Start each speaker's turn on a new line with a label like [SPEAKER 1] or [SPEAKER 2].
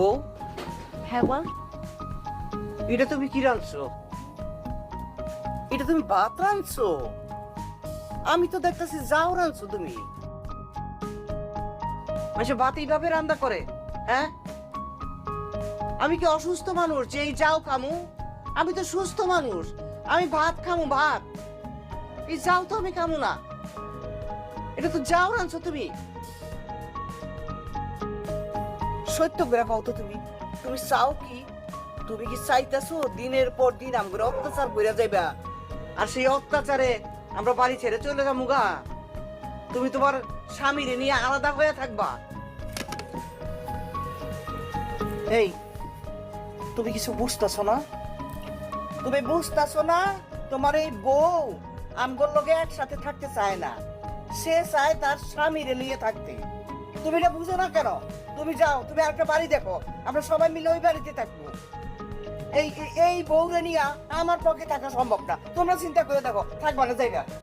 [SPEAKER 1] বউ,
[SPEAKER 2] হ্যাঁ বল।
[SPEAKER 1] এটা তুমি কি রাঁধছো? এটা তুমি ভাত রাঁধছো? আমি তো দেখতেছি যাও রাঁধছো তুমি। মানে ভাত এইভাবে রান্না করে? হ্যাঁ, আমি কি অসুস্থ মানুষ যে এই যাও খামু? আমি তো সুস্থ মানুষ, আমি ভাত খামু ভাত। এই যাও তো আমি খামু না। এটা তো যাও রাঁধছো তুমি। সত্য করে কও তো তুমি, তুমি চাও কি? তুমি কি চাইতেছো দিনের পর দিন আমরা অত্যাচার করে যাইবা, আর সেই অত্যাচারে আমরা বাড়ি ছেড়ে চলে যাবো গা? তুমি তোমার স্বামীরে নিয়ে আলাদা হয়ে থাকবা? এই, তুমি কিছু বুঝতেছো না? তুমি বুঝতেছো না? তোমার এই বউ আমগোর লগে একসাথে থাকতে চায় না, সে চায় তার স্বামীরে নিয়ে থাকতে। তুমি এটা বুঝো না কেন? তুমি যাও, তুমি একটা বাড়ি দেখো, আমরা সবাই মিলে ওই বাড়িতে থাকবো। এই এই বউরে নিয়ে আমার পক্ষে থাকা সম্ভব না। তোমরা চিন্তা করে দেখো, থাকবা না জায়গা।